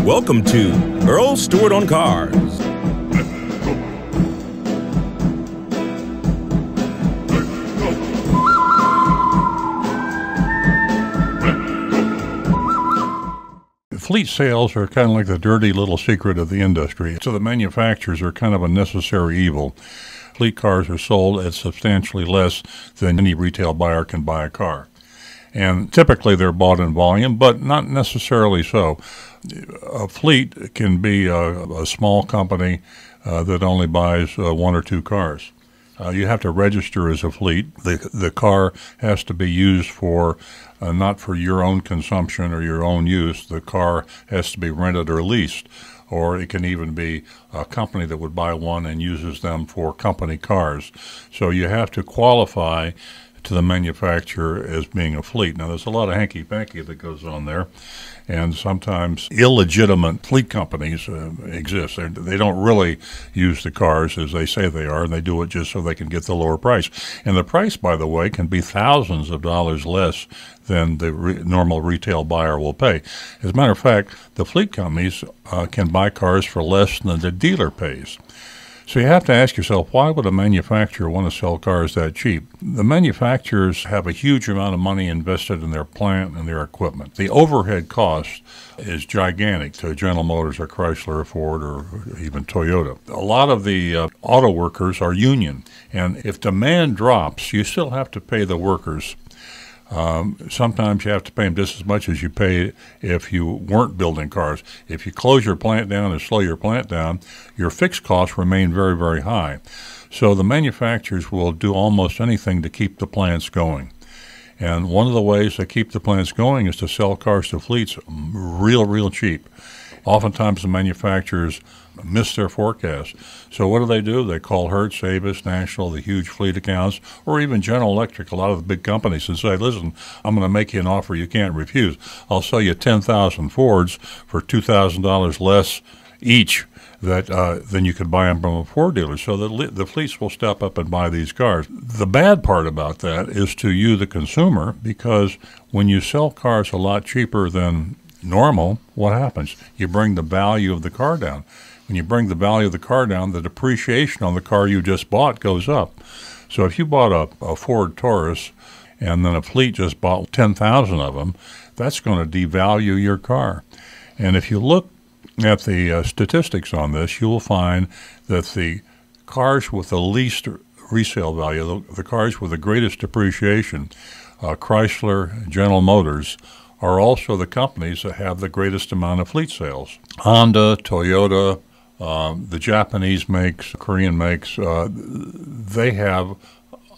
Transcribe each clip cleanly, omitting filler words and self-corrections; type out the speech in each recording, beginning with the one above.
Welcome to Earl Stewart on Cars. Fleet sales are kind of like the dirty little secret of the industry. So the manufacturers are kind of a necessary evil. Fleet cars are sold at substantially less than any retail buyer can buy a car. And typically they're bought in volume, but not necessarily so. A fleet can be a small company that only buys one or two cars. You have to register as a fleet. The car has to be used for not for your own consumption or your own use. The car has to be rented or leased, or it can even be a company that would buy one and uses them for company cars. So you have to qualify to the manufacturer as being a fleet. Now, there's a lot of hanky-panky that goes on there, and sometimes illegitimate fleet companies exist. They don't really use the cars as they say they are, and they do it just so they can get the lower price. And the price, by the way, can be thousands of dollars less than the normal retail buyer will pay. As a matter of fact, the fleet companies can buy cars for less than the dealer pays. So you have to ask yourself, why would a manufacturer want to sell cars that cheap? The manufacturers have a huge amount of money invested in their plant and their equipment. The overhead cost is gigantic to General Motors or Chrysler or Ford or even Toyota. A lot of the auto workers are union, and if demand drops, you still have to pay the workers. Sometimes you have to pay them just as much as you pay if you weren't building cars. If you close your plant down and slow your plant down, your fixed costs remain very, very high. So the manufacturers will do almost anything to keep the plants going. And one of the ways they keep the plants going is to sell cars to fleets real cheap. Oftentimes the manufacturers miss their forecast. So what do? They call Hertz, Avis, National, the huge fleet accounts, or even General Electric, a lot of the big companies, and say, listen, I'm going to make you an offer you can't refuse. I'll sell you 10,000 Fords for $2,000 less each than you could buy them from a Ford dealer. So the fleets will step up and buy these cars. The bad part about that is to you, the consumer, because when you sell cars a lot cheaper than normal, what happens? You bring the value of the car down. When you bring the value of the car down, the depreciation on the car you just bought goes up. So if you bought a Ford Taurus and then a fleet just bought 10,000 of them, that's going to devalue your car. And if you look at the statistics on this, you will find that the cars with the least resale value, the cars with the greatest depreciation, Chrysler, General Motors, are also the companies that have the greatest amount of fleet sales. Honda, Toyota, the Japanese makes, Korean makes, they have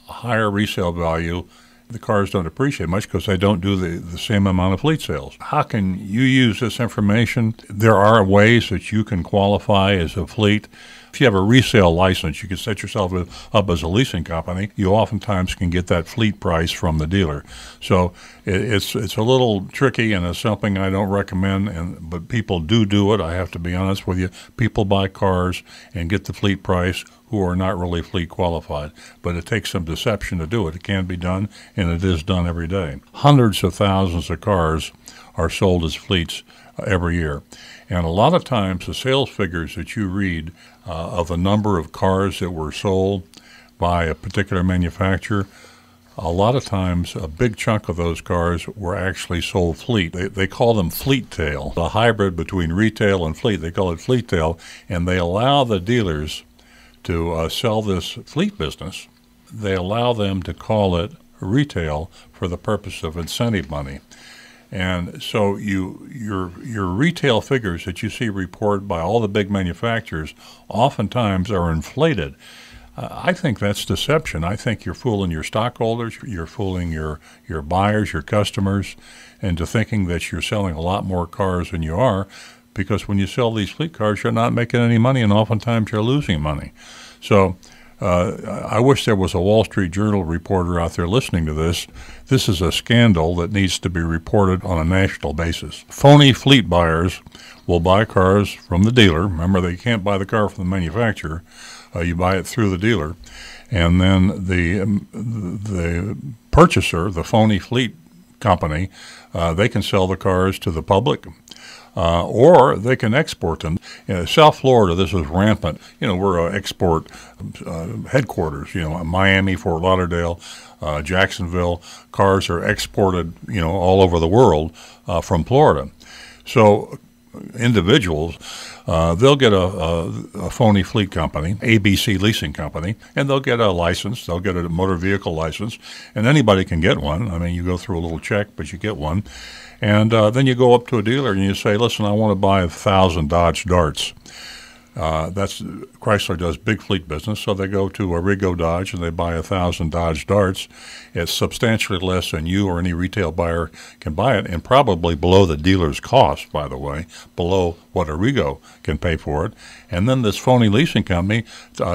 higher resale value. The cars don't appreciate much because they don't do the same amount of fleet sales. How can you use this information? There are ways that you can qualify as a fleet. If you have a resale license, you can set yourself up as a leasing company. You oftentimes can get that fleet price from the dealer. So it's a little tricky, and it's something I don't recommend, but people do it. I have to be honest with you. People buy cars and get the fleet price who are not really fleet qualified. But it takes some deception to do it. It can be done, and it is done every day. Hundreds of thousands of cars are sold as fleets every year. And a lot of times the sales figures that you read of the number of cars that were sold by a particular manufacturer, a lot of times a big chunk of those cars were actually sold fleet. They call them fleet tail, a hybrid between retail and fleet. They call it fleet tail, and they allow the dealers to sell this fleet business. They allow them to call it retail for the purpose of incentive money. And so your retail figures that you see reported by all the big manufacturers oftentimes are inflated. I think that's deception. I think you're fooling your stockholders, you're fooling your buyers, your customers, into thinking that you're selling a lot more cars than you are, because when you sell these fleet cars, you're not making any money, and oftentimes you're losing money. So I wish there was a Wall Street Journal reporter out there listening to this. This is a scandal that needs to be reported on a national basis. Phony fleet buyers will buy cars from the dealer. Remember, they can't buy the car from the manufacturer. You buy it through the dealer. And then the purchaser, the phony fleet company, they can sell the cars to the public. or they can export them. South Florida, this is rampant. We're an export headquarters. Miami, Fort Lauderdale, Jacksonville. Cars are exported, all over the world from Florida. So individuals, they'll get a phony fleet company, ABC leasing company, and they'll get a license. They'll get a motor vehicle license, and anybody can get one. I mean, you go through a little check, but you get one. And then you go up to a dealer and you say, listen, I want to buy 1,000 Dodge Darts. That's Chrysler does big fleet business, so they go to Arrigo Dodge and they buy 1,000 Dodge Darts. It's substantially less than you or any retail buyer can buy it, and probably below the dealer's cost, by the way, below what Arrigo can pay for it. And then this phony leasing company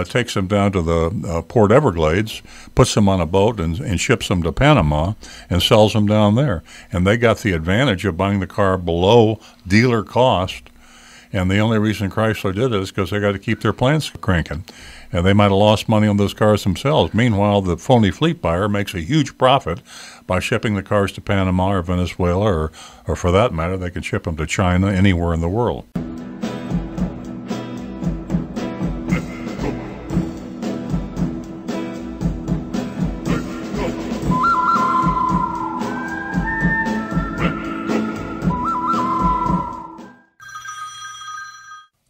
takes them down to the Port Everglades, puts them on a boat and ships them to Panama and sells them down there. And they got the advantage of buying the car below dealer cost. And the only reason Chrysler did it is because they got to keep their plants cranking. And they might have lost money on those cars themselves. Meanwhile, the phony fleet buyer makes a huge profit by shipping the cars to Panama or Venezuela, or for that matter, they can ship them to China, anywhere in the world.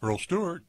Earl Stewart.